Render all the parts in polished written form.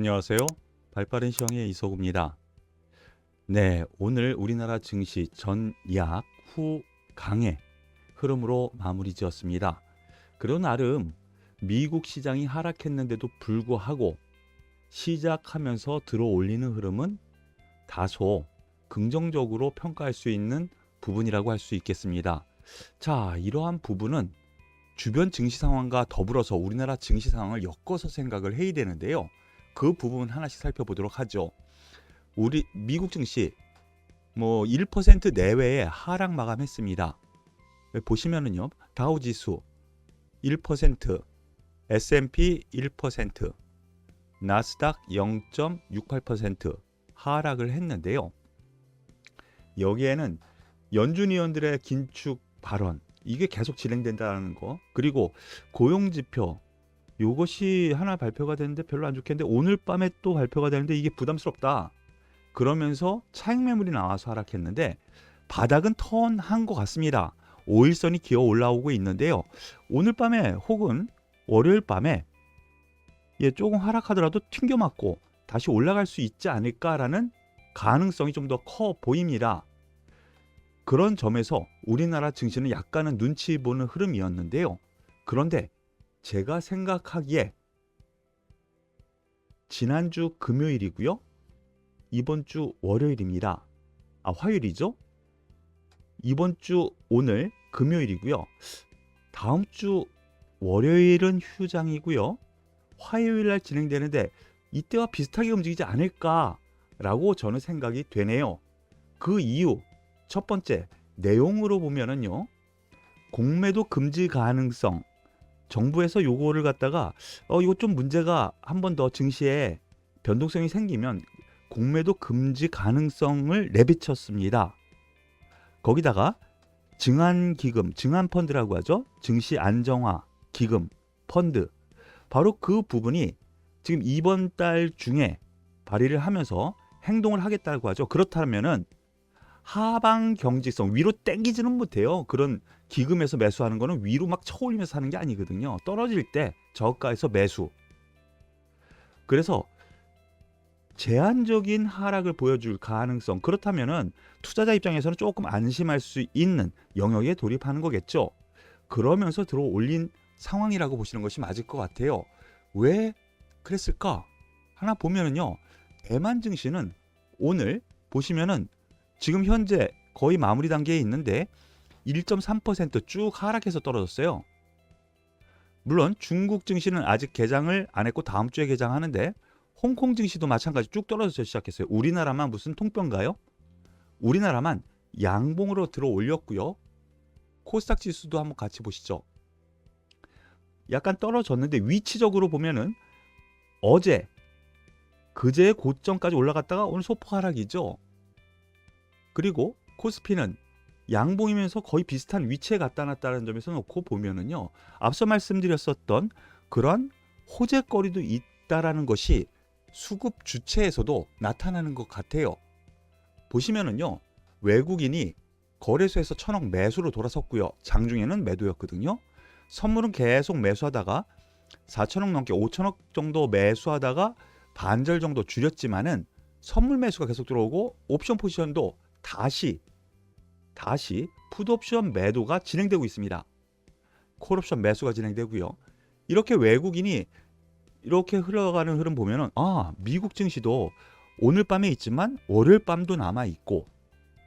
안녕하세요. 발빠른 시황의 이석우입니다. 네, 오늘 우리나라 증시 전약 후 강의 흐름으로 마무리 지었습니다. 그리고 나름 미국 시장이 하락했는데도 불구하고 시작하면서 들어올리는 흐름은 다소 긍정적으로 평가할 수 있는 부분이라고 할 수 있겠습니다. 자, 이러한 부분은 주변 증시 상황과 더불어서 우리나라 증시 상황을 엮어서 생각을 해야 되는데요. 그 부분 하나씩 살펴보도록 하죠. 우리 미국 증시 1% 내외의 하락 마감했습니다. 보시면은요, 다우 지수 1%, S&P 1%, 나스닥 0.68% 하락을 했는데요. 여기에는 연준 위원들의 긴축 발언, 이게 계속 진행된다는 거, 그리고 고용지표, 이것이 하나 발표가 되는데 별로 안 좋겠는데 오늘 밤에 또 발표가 되는데 이게 부담스럽다. 그러면서 차익 매물이 나와서 하락했는데 바닥은 턴한 것 같습니다. 5일선이 기어 올라오고 있는데요. 오늘 밤에 혹은 월요일 밤에 조금 하락하더라도 튕겨맞고 다시 올라갈 수 있지 않을까라는 가능성이 좀 더 커 보입니다. 그런 점에서 우리나라 증시는 약간은 눈치 보는 흐름이었는데요. 그런데 제가 생각하기에 지난주 금요일이고요. 이번 주 월요일입니다. 화요일이죠. 이번 주 오늘 금요일이고요. 다음 주 월요일은 휴장이고요. 화요일 날 진행되는데 이때와 비슷하게 움직이지 않을까라고 저는 생각이 되네요. 그 이유 첫 번째 내용으로 보면은요. 공매도 금지 가능성, 정부에서 요거를 갖다가 이거 좀 문제가 한 번 더 증시에 변동성이 생기면 공매도 금지 가능성을 내비쳤습니다. 거기다가 증안기금, 증안펀드라고 하죠. 증시 안정화 기금 펀드, 바로 그 부분이 지금 이번 달 중에 발의를 하면서 행동을 하겠다고 하죠. 그렇다면은 하방 경직성, 위로 땡기지는 못해요. 그런 기금에서 매수하는 거는 위로 막 쳐올리면서 하는 게 아니거든요. 떨어질 때 저가에서 매수. 그래서 제한적인 하락을 보여줄 가능성, 그렇다면은 투자자 입장에서는 조금 안심할 수 있는 영역에 돌입하는 거겠죠. 그러면서 들어올린 상황이라고 보시는 것이 맞을 것 같아요. 왜 그랬을까? 하나 보면은요, 대만 증시는 오늘 보시면은 지금 현재 거의 마무리 단계에 있는데 1.3% 쭉 하락해서 떨어졌어요. 물론 중국 증시는 아직 개장을 안 했고 다음 주에 개장하는데 홍콩 증시도 마찬가지 쭉 떨어져서 시작했어요. 우리나라만 무슨 통뼈인가요? 우리나라만 양봉으로 들어 올렸고요. 코스닥 지수도 한번 같이 보시죠. 약간 떨어졌는데 위치적으로 보면은 어제 그제 고점까지 올라갔다가 오늘 소폭 하락이죠. 그리고 코스피는 양봉이면서 거의 비슷한 위치에 갖다 놨다는 점에서 놓고 보면은요, 앞서 말씀드렸었던 그런 호재거리도 있다라는 것이 수급 주체에서도 나타나는 것 같아요. 보시면은요, 외국인이 거래소에서 1,000억 매수로 돌아섰고요. 장중에는 매도였거든요. 선물은 계속 매수하다가 4,000억 넘게 5,000억 정도 매수하다가 반절 정도 줄였지만은 선물 매수가 계속 들어오고 옵션 포지션도 다시 풋옵션 매도가 진행되고 있습니다. 콜옵션 매수가 진행되고요. 이렇게 외국인이 이렇게 흘러가는 흐름 보면은 미국 증시도 오늘 밤에 있지만 월요일 밤도 남아 있고,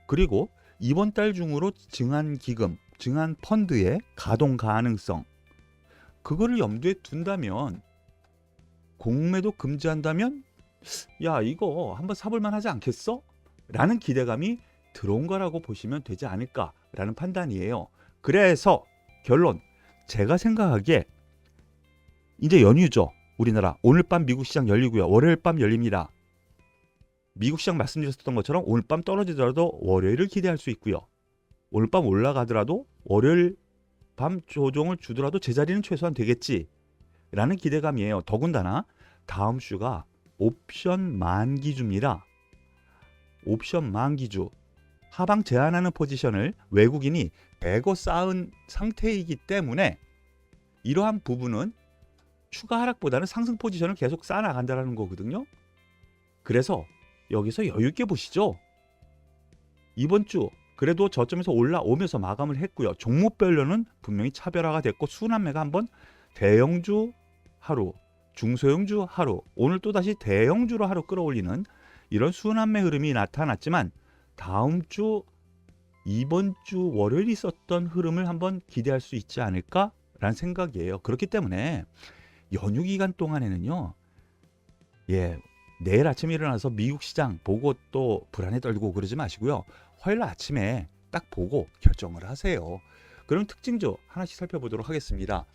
그리고 이번 달 중으로 증안기금, 증안펀드의 가동 가능성, 그거를 염두에 둔다면 공매도 금지한다면 야, 이거 한번 사볼만 하지 않겠어? 라는 기대감이 들어온 거라고 보시면 되지 않을까라는 판단이에요. 그래서 결론, 제가 생각하기에 이제 연휴죠. 우리나라 오늘 밤 미국 시장 열리고요. 월요일 밤 열립니다. 미국 시장 말씀드렸던 것처럼 오늘 밤 떨어지더라도 월요일을 기대할 수 있고요. 오늘 밤 올라가더라도 월요일 밤 조정을 주더라도 제자리는 최소한 되겠지 라는 기대감이에요. 더군다나 다음 주가 옵션 만기주입니다. 옵션 만기주, 하방 제한하는 포지션을 외국인이 대거 쌓은 상태이기 때문에 이러한 부분은 추가 하락보다는 상승 포지션을 계속 쌓아나간다는 거거든요. 그래서 여기서 여유 있게 보시죠. 이번 주 그래도 저점에서 올라오면서 마감을 했고요. 종목별로는 분명히 차별화가 됐고 순환매가 한번 대형주 하루, 중소형주 하루, 오늘 또다시 대형주로 하루 끌어올리는 이런 순환매 흐름이 나타났지만 다음 주 이번 주 월요일 있었던 흐름을 한번 기대할 수 있지 않을까라는 생각이에요. 그렇기 때문에 연휴 기간 동안에는요. 내일 아침에 일어나서 미국 시장 보고 또 불안에 떨고 그러지 마시고요. 화요일 아침에 딱 보고 결정을 하세요. 그럼 특징주 하나씩 살펴보도록 하겠습니다.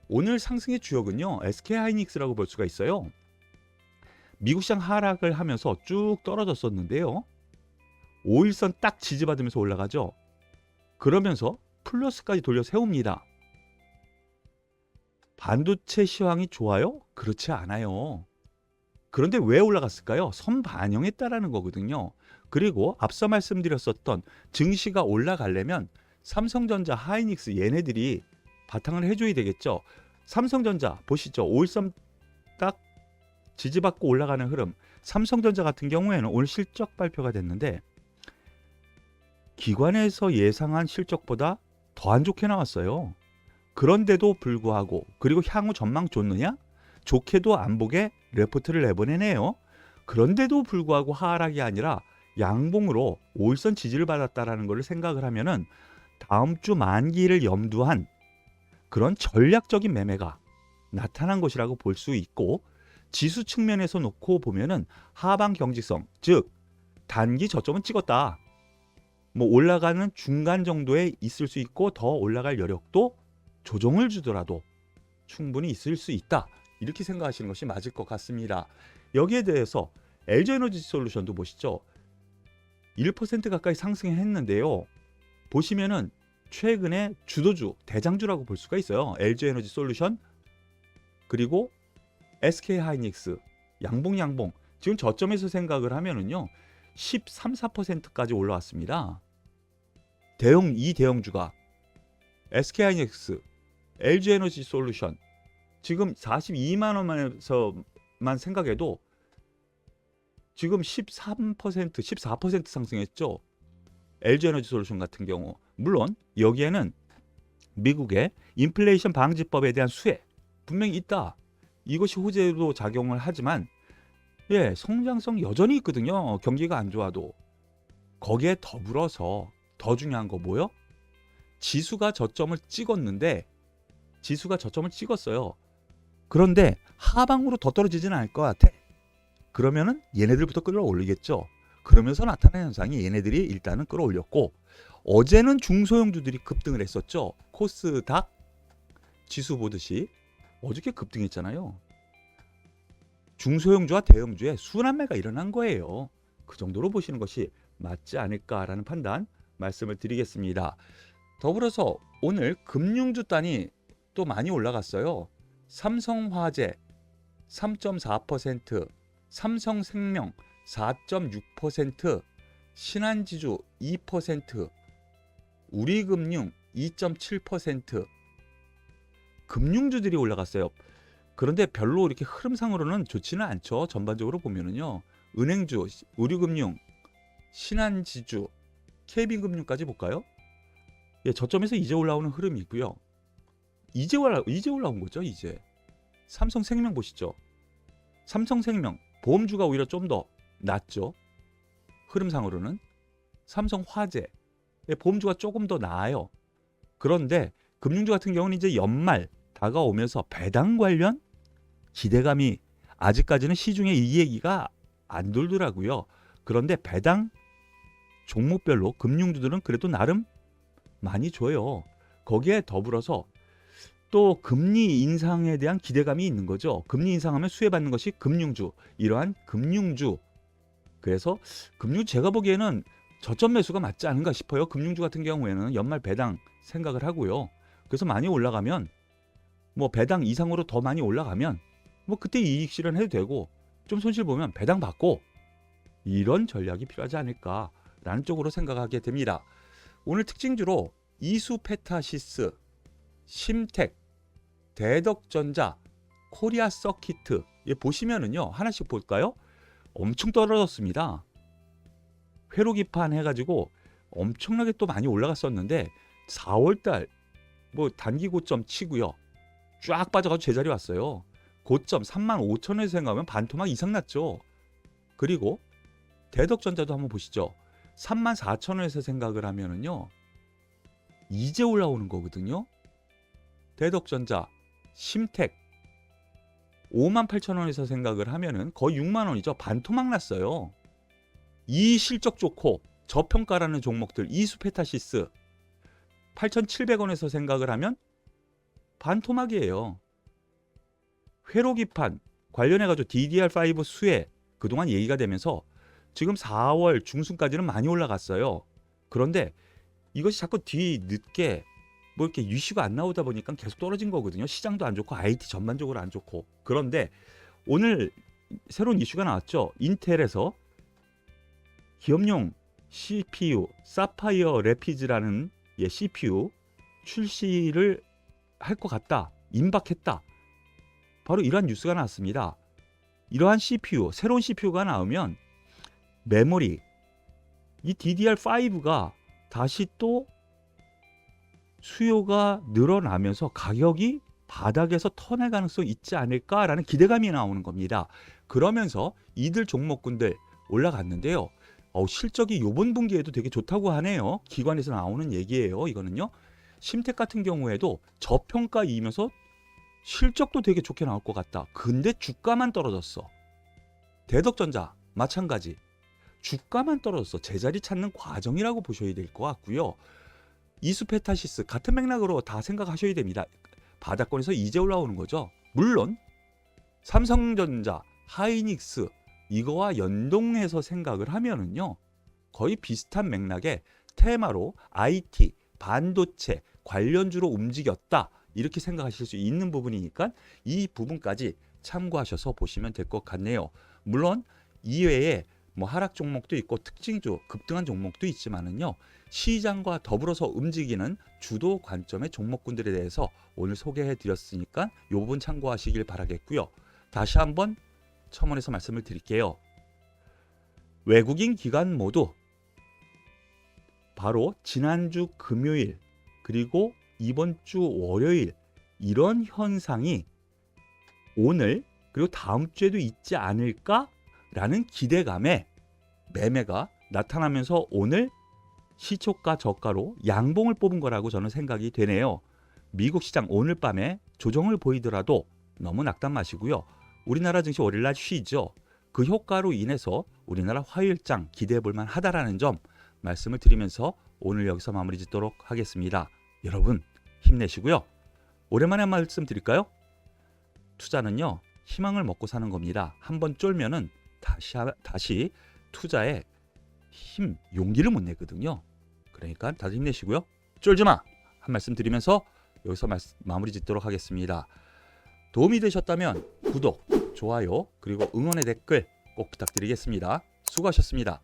오늘 상승의 주역은요. SK하이닉스라고 볼 수가 있어요. 미국 시장 하락을 하면서 쭉 떨어졌었는데요. 5일선 딱 지지받으면서 올라가죠. 그러면서 플러스까지 돌려 세웁니다. 반도체 시황이 좋아요? 그렇지 않아요. 그런데 왜 올라갔을까요? 선반영했다라는 거거든요. 그리고 앞서 말씀드렸었던 증시가 올라가려면 삼성전자, 하이닉스 얘네들이 바탕을 해줘야 되겠죠. 삼성전자 보시죠. 5일선 딱 지지받고 올라가는 흐름. 삼성전자 같은 경우에는 오늘 실적 발표가 됐는데 기관에서 예상한 실적보다 더 안 좋게 나왔어요. 그런데도 불구하고 그리고 향후 전망 좋느냐? 좋게도 안 보게 레포트를 내보내네요. 그런데도 불구하고 하락이 아니라 양봉으로 5일선 지지를 받았다라는 것을 생각을 하면은 다음 주 만기를 염두한 그런 전략적인 매매가 나타난 것이라고 볼 수 있고 지수 측면에서 놓고 보면은 하방 경직성, 즉 단기 저점은 찍었다. 뭐 올라가는 중간 정도에 있을 수 있고 더 올라갈 여력도 조정을 주더라도 충분히 있을 수 있다. 이렇게 생각하시는 것이 맞을 것 같습니다. 여기에 대해서 LG에너지솔루션도 보시죠. 1% 가까이 상승했는데요. 보시면은 최근에 주도주, 대장주라고 볼 수가 있어요. LG에너지솔루션 그리고 SK하이닉스 양봉 지금 저점에서 생각을 하면은요. 13, 14%까지 올라왔습니다. 이 대형주가 SK하이닉스, LG에너지솔루션 지금 42만 원에서만 생각해도 지금 13%, 14% 상승했죠. LG에너지솔루션 같은 경우 물론 여기에는 미국의 인플레이션 방지법에 대한 수혜 분명히 있다. 이것이 호재로 작용을 하지만 성장성 여전히 있거든요. 경기가 안 좋아도. 거기에 더불어서 더 중요한 거 뭐요? 지수가 저점을 찍었어요. 그런데 하방으로 더 떨어지지는 않을 것 같아. 그러면은 얘네들부터 끌어올리겠죠. 그러면서 나타나는 현상이 얘네들이 일단은 끌어올렸고 어제는 중소형주들이 급등을 했었죠. 코스닥 지수 보듯이 어저께 급등했잖아요. 중소형주와 대형주의 순환매가 일어난 거예요. 그 정도로 보시는 것이 맞지 않을까라는 판단 말씀을 드리겠습니다. 더불어서 오늘 금융주 단위 또 많이 올라갔어요. 삼성화재 3.4%, 삼성생명 4.6%, 신한지주 2%, 우리금융 2.7%, 금융주들이 올라갔어요. 그런데 별로 이렇게 흐름상으로는 좋지는 않죠. 전반적으로 보면은요. 은행주, 우리금융, 신한지주, KB금융까지 볼까요? 저점에서 이제 올라오는 흐름이 있고요. 이제 올라온 거죠. 이제 삼성생명 보시죠. 삼성생명 보험주가 오히려 좀 더 낫죠. 흐름상으로는 삼성화재 보험주가 조금 더 나아요. 그런데 금융주 같은 경우는 이제 연말 다가오면서 배당 관련 기대감이 아직까지는 시중에 이 얘기가 안 돌더라고요. 그런데 배당 종목별로 금융주들은 그래도 나름 많이 줘요. 거기에 더불어서 또 금리 인상에 대한 기대감이 있는 거죠. 금리 인상하면 수혜받는 것이 금융주, 이러한 금융주. 그래서 금융주 제가 보기에는 저점 매수가 맞지 않은가 싶어요. 금융주 같은 경우에는 연말 배당 생각을 하고요. 그래서 많이 올라가면 뭐 배당 이상으로 더 많이 올라가면 뭐 그때 이익 실현해도 되고 좀 손실 보면 배당 받고 이런 전략이 필요하지 않을까라는 쪽으로 생각하게 됩니다. 오늘 특징주로 이수페타시스, 심텍, 대덕전자 코리아 서키트 보시면은요, 하나씩 볼까요? 엄청 떨어졌습니다. 회로 기판 해가지고 엄청나게 또 많이 올라갔었는데 4월달 뭐 단기 고점 치고요, 쫙 빠져가지고 제자리 왔어요. 고점 35,000원에서 생각하면 반토막 이상 났죠. 그리고 대덕전자도 한번 보시죠. 34,000원에서 생각을 하면은요, 이제 올라오는 거거든요. 대덕전자, 심택 58,000원에서 생각을 하면은 거의 6만원이죠. 반토막 났어요. 이 실적 좋고 저평가라는 종목들, 이수페타시스 8,700원에서 생각을 하면 반토막이에요. 회로기판 관련해가지고 DDR5 수혜 그동안 얘기가 되면서 지금 4월 중순까지는 많이 올라갔어요. 그런데 이것이 자꾸 뒤늦게 뭐 이렇게 이슈가 안 나오다 보니까 계속 떨어진 거거든요. 시장도 안 좋고 IT 전반적으로 안 좋고. 그런데 오늘 새로운 이슈가 나왔죠. 인텔에서 기업용 CPU 사파이어 래피즈라는 CPU 출시를 할 것 같다. 임박했다. 바로 이러한 뉴스가 나왔습니다. 이러한 CPU, 새로운 CPU가 나오면 메모리, 이 DDR5가 다시 또 수요가 늘어나면서 가격이 바닥에서 턴할 가능성이 있지 않을까라는 기대감이 나오는 겁니다. 그러면서 이들 종목군들 올라갔는데요. 실적이 요번 분기에도 되게 좋다고 하네요. 기관에서 나오는 얘기예요. 이거는요. 심택 같은 경우에도 저평가이면서 실적도 되게 좋게 나올 것 같다. 근데 주가만 떨어졌어. 대덕전자 마찬가지. 주가만 떨어졌어. 제자리 찾는 과정이라고 보셔야 될 것 같고요. 이수페타시스 같은 맥락으로 다 생각하셔야 됩니다. 바닥권에서 이제 올라오는 거죠. 물론 삼성전자, 하이닉스 이거와 연동해서 생각을 하면은요, 거의 비슷한 맥락의 테마로 IT, 반도체 관련주로 움직였다. 이렇게 생각하실 수 있는 부분이니까 이 부분까지 참고하셔서 보시면 될 것 같네요. 물론 이외에 뭐 하락 종목도 있고 특징주, 급등한 종목도 있지만은요, 시장과 더불어서 움직이는 주도 관점의 종목군들에 대해서 오늘 소개해 드렸으니까 이 부분 참고하시길 바라겠고요. 다시 한번 첨언해서 말씀을 드릴게요. 외국인 기관 모두 바로 지난주 금요일 그리고 이번 주 월요일 이런 현상이 오늘 그리고 다음 주에도 있지 않을까라는 기대감에 매매가 나타나면서 오늘 시초가 저가로 양봉을 뽑은 거라고 저는 생각이 되네요. 미국 시장 오늘 밤에 조정을 보이더라도 너무 낙담 마시고요. 우리나라 증시 월요일날 쉬죠. 그 효과로 인해서 우리나라 화요일장 기대해 볼 만하다라는 점 말씀을 드리면서 오늘 여기서 마무리 짓도록 하겠습니다. 여러분 힘내시고요. 오랜만에 한 말씀 드릴까요? 투자는요, 희망을 먹고 사는 겁니다. 한번 쫄면은 다시 투자에 힘, 용기를 못 내거든요. 그러니까 다들 힘내시고요. 쫄지 마! 한 말씀 드리면서 여기서 마무리 짓도록 하겠습니다. 도움이 되셨다면 구독, 좋아요, 그리고 응원의 댓글 꼭 부탁드리겠습니다. 수고하셨습니다.